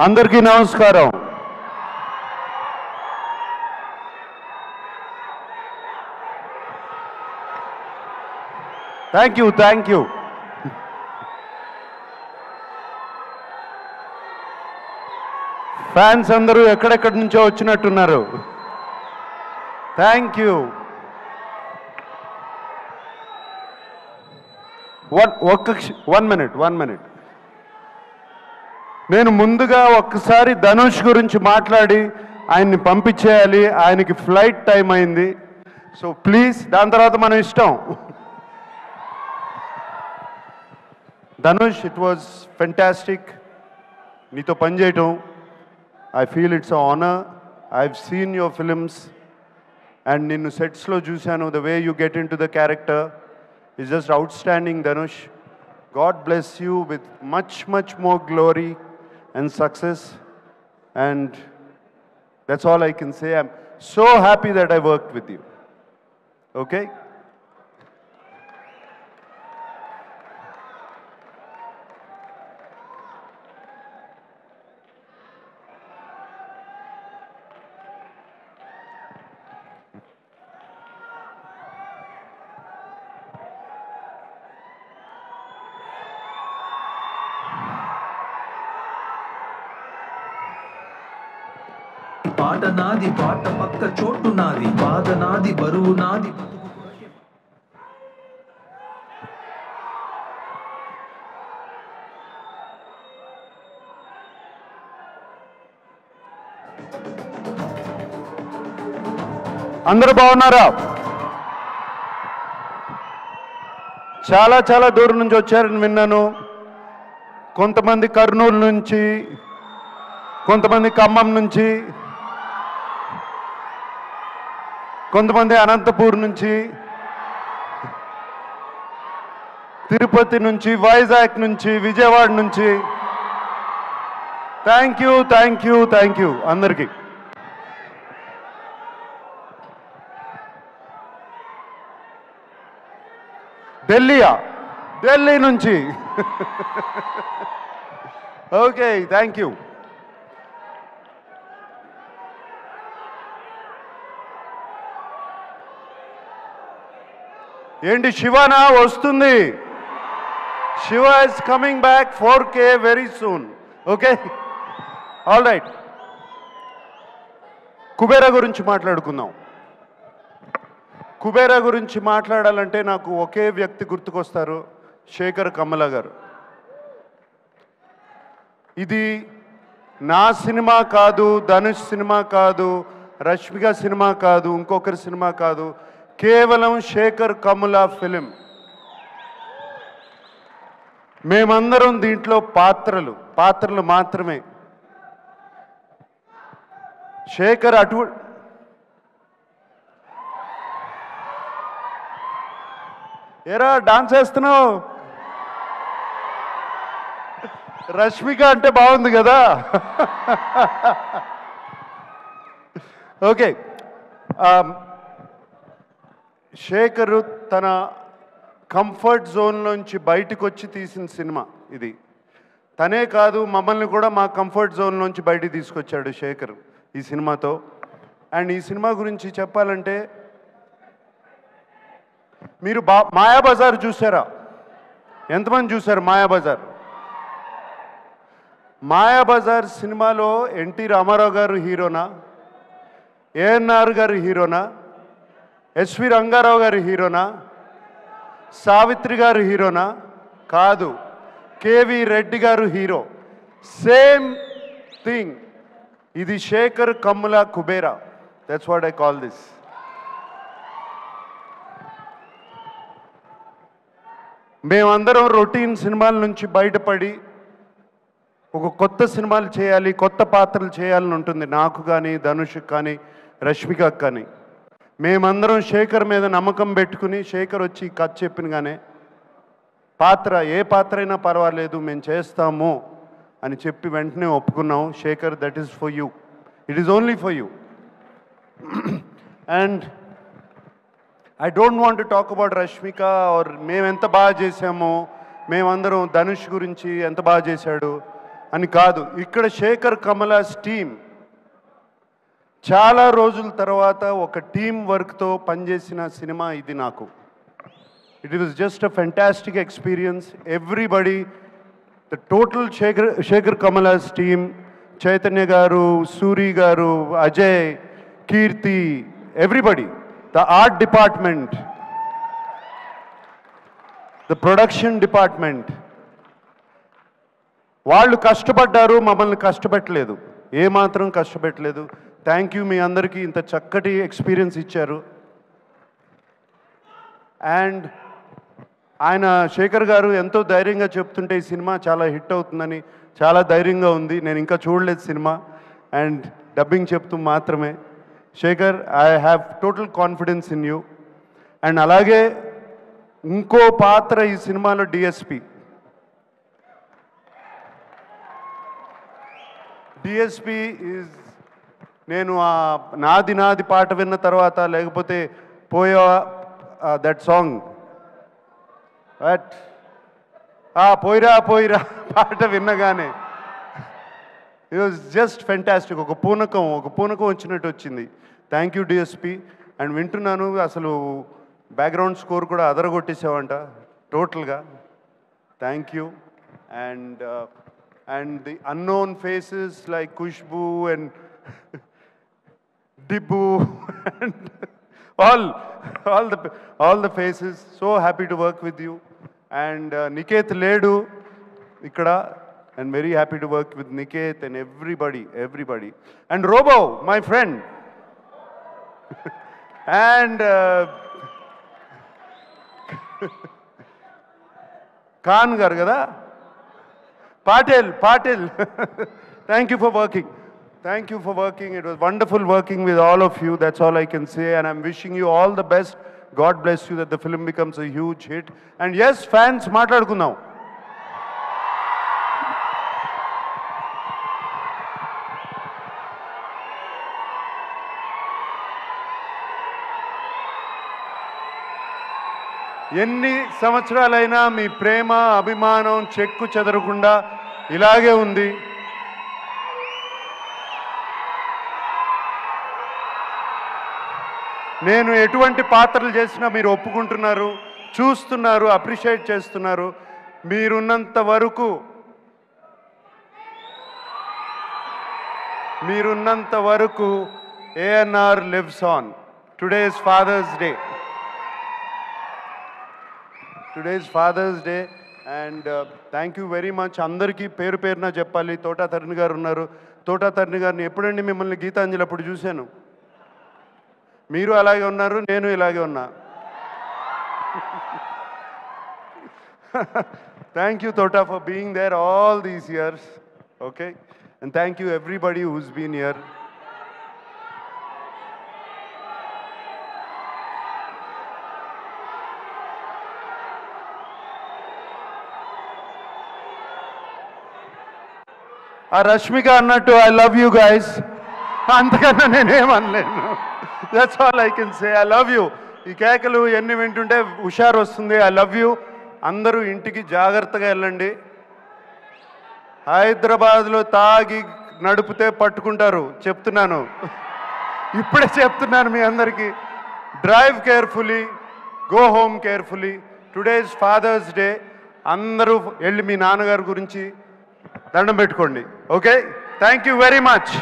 అందరికీ నమస్కారం. Thank you. Fans అందరూ ఎక్కడెక్కడి నుంచో వచ్చినట్టున్నారు. Thank you. One minute. నేను ముందుగా ఒక్కసారి ధనుష్ గురించి మాట్లాడి ఆయన్ని పంపించేయాలి. ఆయనకి ఫ్లైట్ టైం అయింది. సో ప్లీజ్, దాని తర్వాత మనం ఇష్టం. ధనుష్, ఇట్ వాజ్ ఫెంటాస్టిక్ నీతో పనిచేయటం. I feel it's honour. I've seen your films and నిన్ను సెట్స్లో చూశాను. The way you get in to the character is just outstanding, Dhanush. God bless you with much more glory and success, and that's all I can say. I'm so happy that I worked with you. Okay? పాట నాది, పాట పక్క చోటు నాది, బాధ నాది, బరువు నాది. అందరూ బాగున్నారా? చాలా దూరం నుంచి వచ్చారని విన్నాను. కొంతమంది కర్నూలు నుంచి, కొంతమంది ఖమ్మం నుంచి, కొంతమంది అనంతపూర్ నుంచి, తిరుపతి నుంచి, వైజాగ్ నుంచి, విజయవాడ నుంచి. థ్యాంక్ యూ అందరికీ. ఢిల్లీ నుంచి. Okay, thank you. ఏంటి శివనా వస్తుంది? Shiva is coming back 4K very soon. Okay, all right. Kubera గురించి మాట్లాడుకుందాం. కుబేరా గురించి మాట్లాడాలంటే నాకు ఒకే వ్యక్తి గుర్తుకొస్తారు, శేఖర్ కమ్ముల గారు. ఇది నా సినిమా కాదు, ధనుష్ సినిమా కాదు, రష్మిక సినిమా కాదు, ఇంకొకరి సినిమా కాదు, కేవలం శేఖర్ కమ్ముల ఫిలిం. మేమందరం దీంట్లో పాత్రలు మాత్రమే. శేఖర్ ఏరా డాన్స్ వేస్తున్నావు? రష్మిక అంటే బాగుంది కదా. ఓకే, శేఖర్ తన కంఫర్ట్ జోన్లోంచి బయటకు వచ్చి తీసిన సినిమా ఇది. తనే కాదు, మమ్మల్ని కూడా మా కంఫర్ట్ జోన్లోంచి బయటికి తీసుకొచ్చాడు శేఖర్ ఈ సినిమాతో. అండ్ ఈ సినిమా గురించి చెప్పాలంటే, మీరు మాయాబజార్ చూసారా? ఎంతమంది చూశారు మాయాబజార్? మాయాబజార్ సినిమాలో ఎన్టీ రామారావు గారు హీరోనా, ఏఎన్ఆర్ గారు హీరోనా, ఎస్వి రంగారావు గారు హీరోనా, సావిత్రి గారు హీరోనా? కాదు, కేవి రెడ్డి గారు హీరో. Same thing. ఇది Shekhar Kammula Kubera. That's what I call this. మేమందరం రొటీన్ సినిమాల నుంచి బయటపడి ఒక కొత్త సినిమాలు చేయాలి, కొత్త పాత్రలు చేయాలని ఉంటుంది నాకు కానీ, ధనుష్కి కానీ, రష్మికకు కానీ. మేమందరం శేఖర్ మీద నమ్మకం పెట్టుకుని, శేఖర్ వచ్చి కథ చెప్పినగానే ఏ పాత్ర అయినా పర్వాలేదు మేము చేస్తాము అని చెప్పి వెంటనే ఒప్పుకున్నాం. Shekhar, that is for you, it is only for you. And I don't want to talk about Rashmika or మేము ఎంత బాగా చేసామో, మేమందరం ధనుష్ గురించి ఎంత బాగా చేశాడు అని కాదు, ఇక్కడ శేఖర్ కమలాస్ టీమ్ చాలా రోజుల తర్వాత ఒక టీం వర్క్తో పనిచేసిన సినిమా ఇది నాకు. It was just a fantastic experience. Everybody, the total Shekhar Kammula's team, Chaitanya garu, Suri garu, Ajay, Keerthi, everybody, the art department, the production department, వాళ్ళు కష్టపడ్డారు, మమ్మల్ని కష్టపెట్టలేదు, ఏమాత్రం కష్టపెట్టలేదు. థ్యాంక్ యూ మీ అందరికీ, ఇంత చక్కటి ఎక్స్పీరియన్స్ ఇచ్చారు. అండ్ ఆయన శేఖర్ గారు ఎంతో ధైర్యంగా చెప్తుంటే ఈ సినిమా చాలా హిట్ అవుతుందని చాలా ధైర్యంగా ఉంది. నేను ఇంకా చూడలేదు సినిమా, అండ్ డబ్బింగ్ చెప్తూ మాత్రమే. Shekhar, I have total confidence in you. And అలాగే ఇంకో పాత్ర ఈ సినిమాలో డిఎస్పి. డిఎస్పి ఈజ్, నేను ఆ నాది నాది పాట విన్న తర్వాత, లేకపోతే పోయా దట్ సాంగ్, బట్ పోయిరా పోయిరా పాట విన్నగానే ఇట్ వాజ్ జస్ట్ ఫెంటాస్టిక్. ఒక పూనకం వచ్చినట్టు వచ్చింది. Thank you DSP. అండ్ వింటున్నాను, అసలు బ్యాక్గ్రౌండ్ స్కోర్ కూడా అదరగొట్టేసావంట టోటల్గా. Thank you. And the unknown faces like Khushbu and Dibbu and all the faces, so happy to work with you. And Niket Ledu ikkada, and very happy to work with Niket and everybody. And Robo, my friend. And Khan gar kada, Patil. Thank you for working. Thank you for working. It was wonderful working with all of you. That's all I can say. And I'm wishing you all the best. God bless you, that the film becomes a huge hit. And yes, fans, maatladukundaam. ఎన్ని సంవత్సరాలైనా మీ ప్రేమ, అభిమానం చెక్కు చెదరకుండా ఇలాగే ఉంది. నేను ఎటువంటి పాత్రలు చేసినా మీరు ఒప్పుకుంటున్నారు, చూస్తున్నారు, అప్రిషియేట్ చేస్తున్నారు. మీరున్నంత వరకు ANR lives on. Today is father's day. And thank you very much. అందరికీ పేరు పేరున చెప్పాలి. తోటా తరుణ్ గారు ఉన్నారు. తోటా తరుణ్ గారిని ఎప్పుడండి మిమ్మల్ని గీతాంజలి అప్పుడు చూశాను. మీరు అలాగే ఉన్నారు, నేను ఇలాగే ఉన్నా. Thank you Thota for being there all these years. Okay, and thank you everybody who's been here. ఆ రష్మిక అన్నట్టు ఐ లవ్ యూ గైస్, అంతకన్నా నేనేమనలేను. That's all I can say. I love you. ఈ కేకలు ఎన్ని వింటుంటే హుషారు వస్తుంది. I love you. అందరూ ఇంటికి జాగ్రత్తగా వెళ్ళండి. హైదరాబాద్లో తాగి నడిపితే పట్టుకుంటారు, చెప్తున్నాను, ఇప్పుడే చెప్తున్నాను మీ అందరికీ. Drive carefully, go home carefully. Today is father's day. అందరూ వెళ్ళి మీ నాన్నగారి గురించి దండం పెట్టుకోండి. Okay, thank you very much.